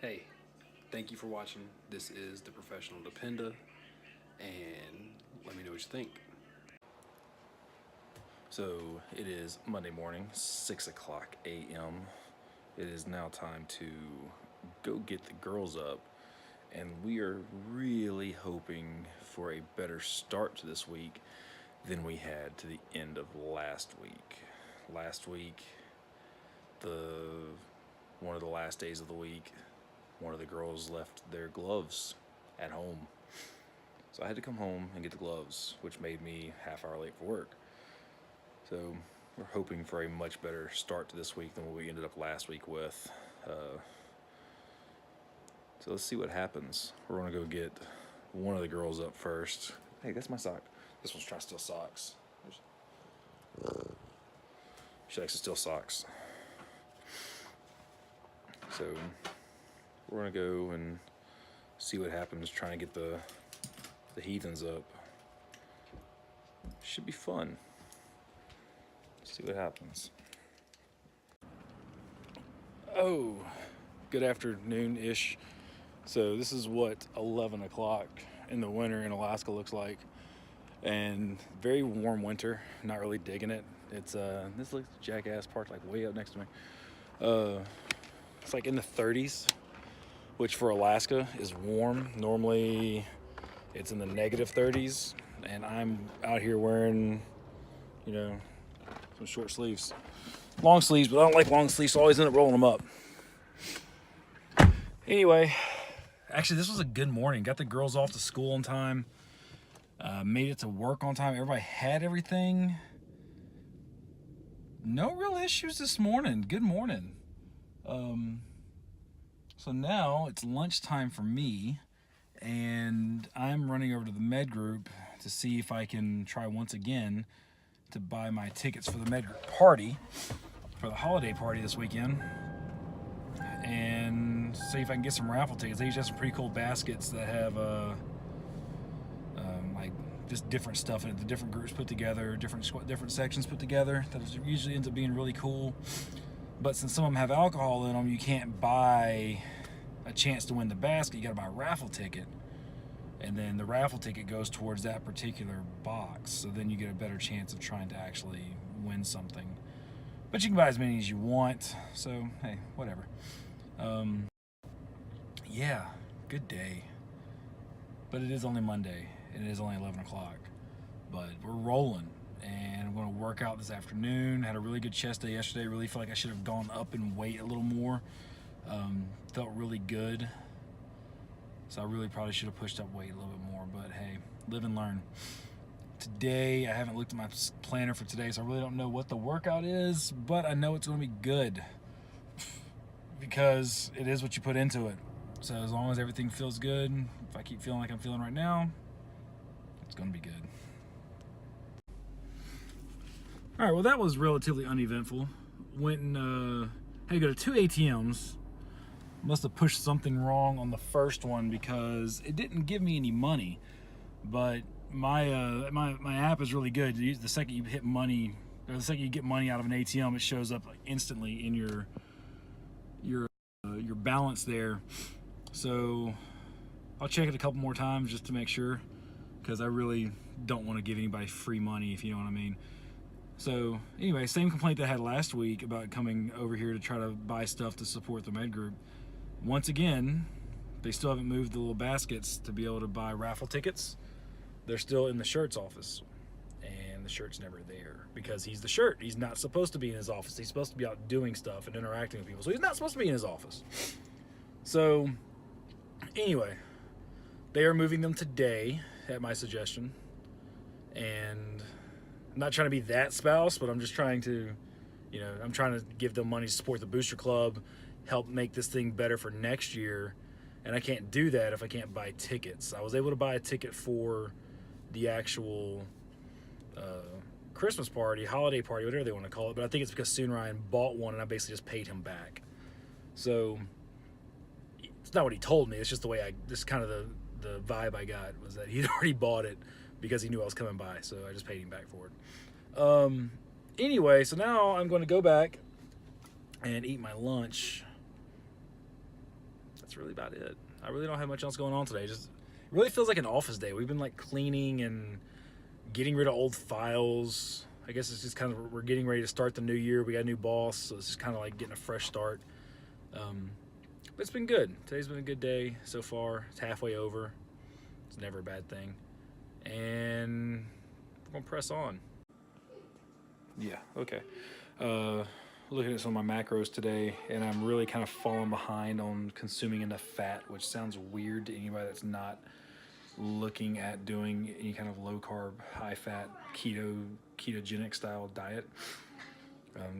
Hey, thank you for watching. This is the Professional Dependa, and let me know what you think. So it is Monday morning, 6 o'clock a.m. It is now time to go get the girls up, and we are really hoping for a better start to this week than we had to the end of last week. Last week, the one of the last days of the week, one of the girls left their gloves at home. So I had to come home and get the gloves, which made me half hour late for work. So we're hoping for a much better start to this week than what we ended up last week with. So let's see what happens. We're gonna go get one of the girls up first. Hey, that's my sock. This one's trying to steal socks. She likes to steal socks. So we're gonna go and see what happens trying to get the heathens up. Should be fun. See what happens. Oh, good afternoon-ish. So this is what 11 o'clock in the winter in Alaska looks like. And very warm winter, not really digging it. It's this looks jackass parked like way up next to me. It's like in the 30s, which for Alaska is warm. Normally it's in the negative 30s, and I'm out here wearing, some short sleeves. Long sleeves, but I don't like long sleeves, so I always end up rolling them up. Anyway, actually this was a good morning. Got the girls off to school on time. Made it to work on time. Everybody had everything. No real issues this morning. Good morning. So now it's lunchtime for me, and I'm running over to the med group to see if I can try once again to buy my tickets for the med group party, for the holiday party this weekend, and see if I can get some raffle tickets. They usually have some pretty cool baskets that have like just different stuff in it, the different groups put together, different sections put together. That usually ends up being really cool. But since some of them have alcohol in them, you can't buy a chance to win the basket. You got to buy a raffle ticket, and then the raffle ticket goes towards that particular box. So then you get a better chance of trying to actually win something. But you can buy as many as you want. So hey, whatever. Yeah, good day. But it is only Monday, and it is only 11 o'clock. But we're rolling. And I'm going to work out this afternoon. Had a really good chest day yesterday. Really feel like I should have gone up in weight a little more. Felt really good. So I really probably should have pushed up weight a little bit more. But hey, live and learn. Today, I haven't looked at my planner for today, so I really don't know what the workout is. But I know it's going to be good. Because it is what you put into it. So as long as everything feels good, if I keep feeling like I'm feeling right now, it's going to be good. All right, well, that was relatively uneventful. Went and had to go to 2 ATMs. Must have pushed something wrong on the first one because it didn't give me any money. But my app is really good. The second you hit money, or the second you get money out of an ATM, it shows up instantly in your balance there. So I'll check it a couple more times just to make sure, because I really don't want to give anybody free money, if you know what I mean. So anyway, same complaint that I had last week about coming over here to try to buy stuff to support the med group. Once again, they still haven't moved the little baskets to be able to buy raffle tickets. They're still in the shirt's office, and the shirt's never there because he's the shirt. He's not supposed to be in his office. He's supposed to be out doing stuff and interacting with people, so he's not supposed to be in his office. So anyway, they are moving them today at my suggestion, and I'm not trying to be that spouse, but I'm just trying to, I'm trying to give them money to support the booster club, help make this thing better for next year. And I can't do that if I can't buy tickets. I was able to buy a ticket for the actual Christmas party, holiday party, whatever they want to call it. But I think it's because Soon Ryan bought one, and I basically just paid him back. So it's not what he told me. It's just the way this kind of the vibe I got was that he'd already bought it because he knew I was coming by. So I just paid him back for it. Anyway, so now I'm going to go back and eat my lunch. that's really about it. I really don't have much else going on today. Just it really feels like an office day. We've been like cleaning and getting rid of old files. I guess it's just kind of, we're getting ready to start the new year. We got a new boss, so it's just kind of like getting a fresh start. But it's been good. Today's been a good day so far. It's halfway over. It's never a bad thing. And we're gonna press on. Yeah, okay. Looking at some of my macros today, and I'm really kind of falling behind on consuming enough fat, which sounds weird to anybody that's not looking at doing any kind of low carb, high fat, ketogenic style diet.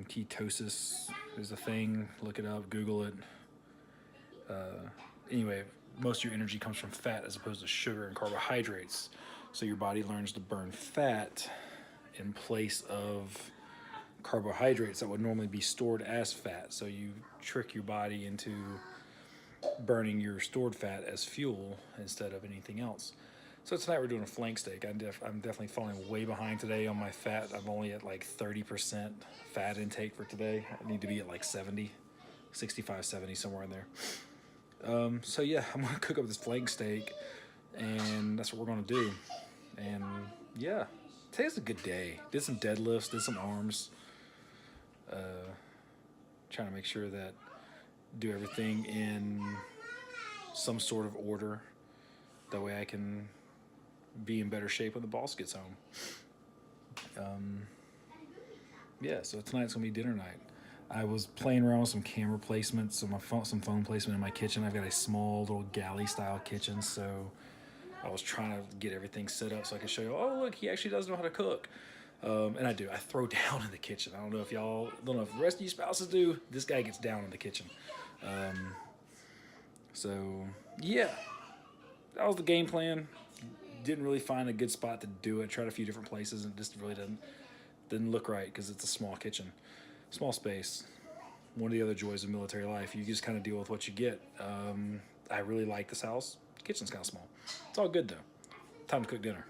Ketosis is a thing. Look it up, Google it. Anyway, most of your energy comes from fat as opposed to sugar and carbohydrates. So your body learns to burn fat in place of carbohydrates that would normally be stored as fat. So you trick your body into burning your stored fat as fuel instead of anything else. So tonight we're doing a flank steak. I'm definitely falling way behind today on my fat. I'm only at like 30% fat intake for today. I need to be at like 70, 65, 70, somewhere in there. So yeah, I'm gonna cook up this flank steak, and that's what we're gonna do. And yeah, today's a good day. Did some deadlifts, did some arms. Trying to make sure that do everything in some sort of order. That way I can be in better shape when the boss gets home. Yeah, so tonight's gonna be dinner night. I was playing around with some camera placements, some phone placement in my kitchen. I've got a small little galley style kitchen, so I was trying to get everything set up so I could show you, oh look, he actually does know how to cook. And I do. I throw down in the kitchen. I don't know if the rest of you spouses do. This guy gets down in the kitchen. So yeah, that was the game plan. Didn't really find a good spot to do it. Tried a few different places and it just really didn't look right because it's a small kitchen, small space. One of the other joys of military life, you just kind of deal with what you get. I really like this house. The kitchen's kind of small. It's all good though. Time to cook dinner.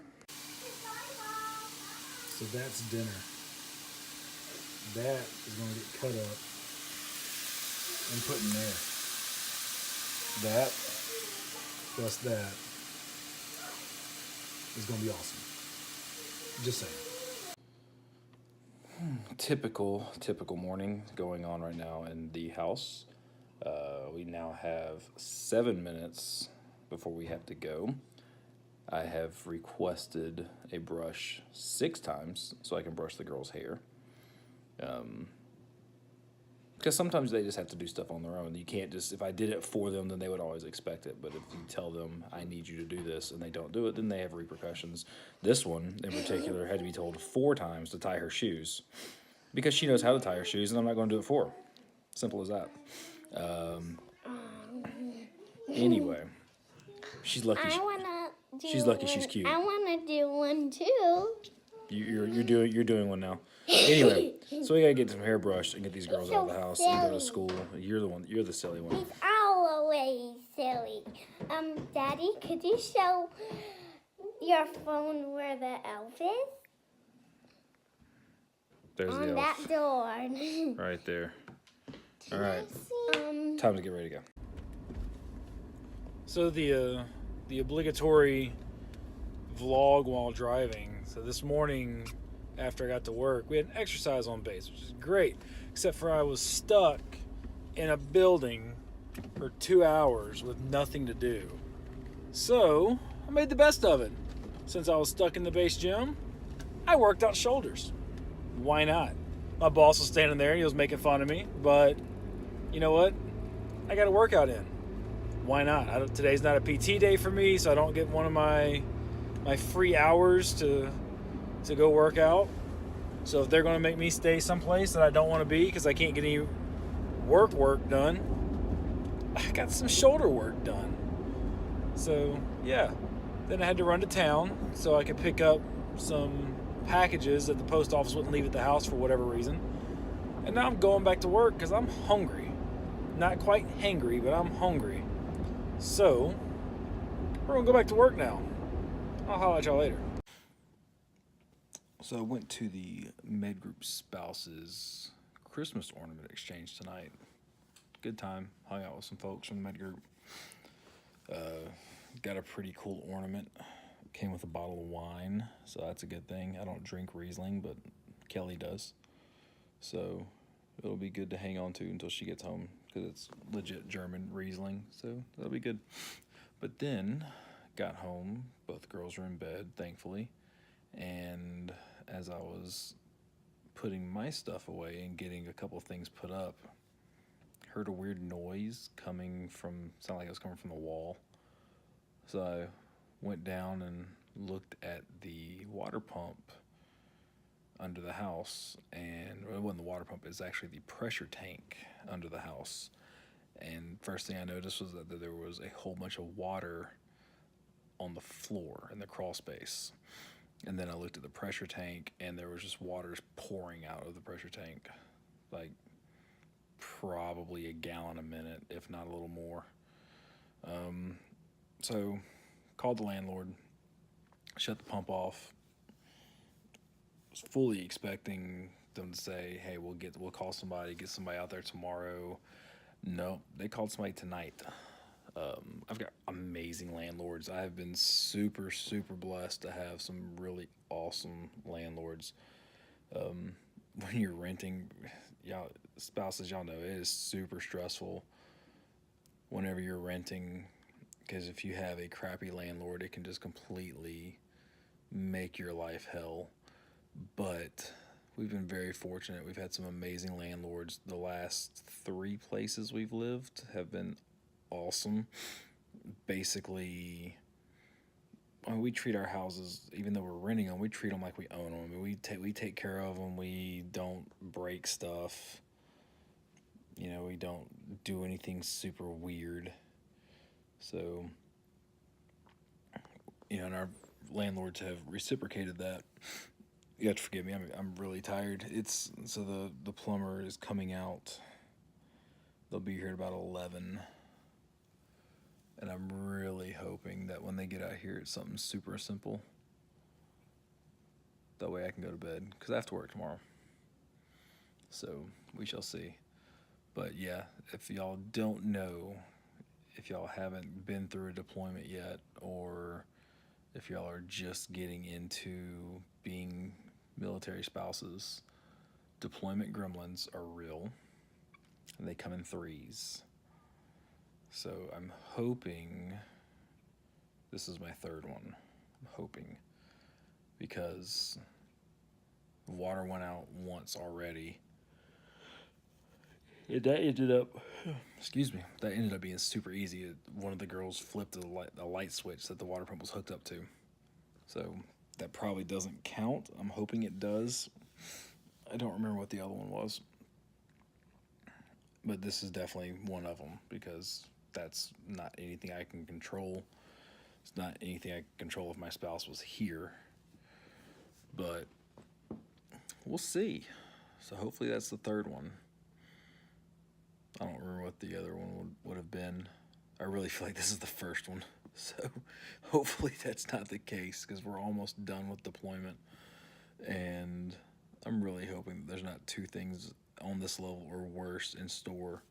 So that's dinner. That is going to get cut up and put in there. That plus that is going to be awesome. Just saying. Typical morning going on right now in the house. We now have 7 minutes before we have to go. I have requested a brush 6 times so I can brush the girls' hair. Because sometimes they just have to do stuff on their own. You can't just, if I did it for them, then they would always expect it. But if you tell them, I need you to do this, and they don't do it, then they have repercussions. This one, in particular, had to be told 4 times to tie her shoes. Because she knows how to tie her shoes, and I'm not going to do it for her. Simple as that. Anyway, she's lucky. She's lucky she's cute. I want to do one too. You're doing one now. Anyway, so we gotta get some hairbrushed and get these girls out of the house and go to school. You're the silly one. He's always silly. Daddy, could you show your phone where the elf is? There's the elf. On that door. Right there. All right. Time to get ready to go. So the obligatory vlog while driving. So this morning after I got to work, we had an exercise on base, which is great, except for I was stuck in a building for 2 hours with nothing to do. So I made the best of it. Since I was stuck in the base gym, I worked out shoulders. Why not? My boss was standing there and he was making fun of me, but you know what? I got a workout in. Why not? Today's not a PT day for me, so I don't get one of my free hours to go work out. So if they're going to make me stay someplace that I don't want to be because I can't get any work done, I got some shoulder work done. So yeah, then I had to run to town so I could pick up some packages that the post office wouldn't leave at the house for whatever reason. And now I'm going back to work because I'm hungry. Not quite hangry, but I'm hungry. So we're going to go back to work now. I'll holler at y'all later. So I went to the Med Group Spouses Christmas ornament exchange tonight. Good time. Hung out with some folks from the Med Group. Got a pretty cool ornament. Came with a bottle of wine, so that's a good thing. I don't drink Riesling, but Kelly does. So it'll be good to hang on to until she gets home, because it's legit German Riesling, so that'll be good. But then, got home, both girls were in bed, thankfully, and as I was putting my stuff away and getting a couple things put up, heard a weird noise coming from, sounded like it was coming from the wall. So I went down and looked at the water pump under the house, and it wasn't the water pump, it's actually the pressure tank under the house. And first thing I noticed was that there was a whole bunch of water on the floor in the crawl space. And then I looked at the pressure tank, and there was just water pouring out of the pressure tank, like probably a gallon a minute, if not a little more. So called the landlord, shut the pump off. Was fully expecting them to say, "Hey, we'll call somebody, get somebody out there tomorrow." No, they called somebody tonight. I've got amazing landlords. I've been super, super blessed to have some really awesome landlords. When you're renting, y'all spouses, y'all know it is super stressful whenever you're renting, because if you have a crappy landlord, it can just completely make your life hell. But we've been very fortunate. We've had some amazing landlords. The last 3 places we've lived have been awesome. Basically, I mean, we treat our houses, even though we're renting them, we treat them like we own them. I mean, we take care of them. We don't break stuff. You know, we don't do anything super weird. So, you know, and our landlords have reciprocated that. You have to forgive me. I'm really tired. So the plumber is coming out. They'll be here at about 11. And I'm really hoping that when they get out here, it's something super simple. That way I can go to bed, because I have to work tomorrow. So we shall see. But yeah, if y'all don't know, if y'all haven't been through a deployment yet, or if y'all are just getting into being military spouses, deployment gremlins are real, and they come in 3s. So I'm hoping this is my 3rd one. I'm hoping, because water went out once already. That ended up, that ended up being super easy. One of the girls flipped a light switch that the water pump was hooked up to. So that probably doesn't count. I'm hoping it does. I don't remember what the other one was. But this is definitely one of them, because that's not anything I can control. It's not anything I can control if my spouse was here. But we'll see. So hopefully that's the 3rd one. I don't remember what the other one would have been. I really feel like this is the first one. So hopefully that's not the case, because we're almost done with deployment. And I'm really hoping that there's not 2 things on this level or worse in store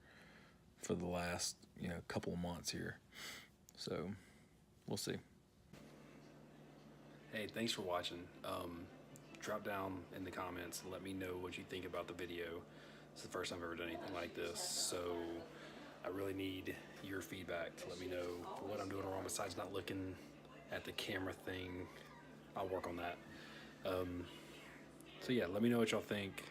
for the last, couple of months here. So we'll see. Hey, thanks for watching. Drop down in the comments and let me know what you think about the video. It's the first time I've ever done anything like this, so I really need your feedback to let me know what I'm doing wrong besides not looking at the camera thing. I'll work on that. So yeah, let me know what y'all think.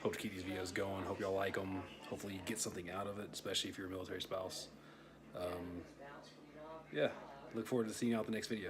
Hope to keep these videos going. Hope y'all like them. Hopefully you get something out of it, especially if you're a military spouse. Yeah, look forward to seeing you out in the next video.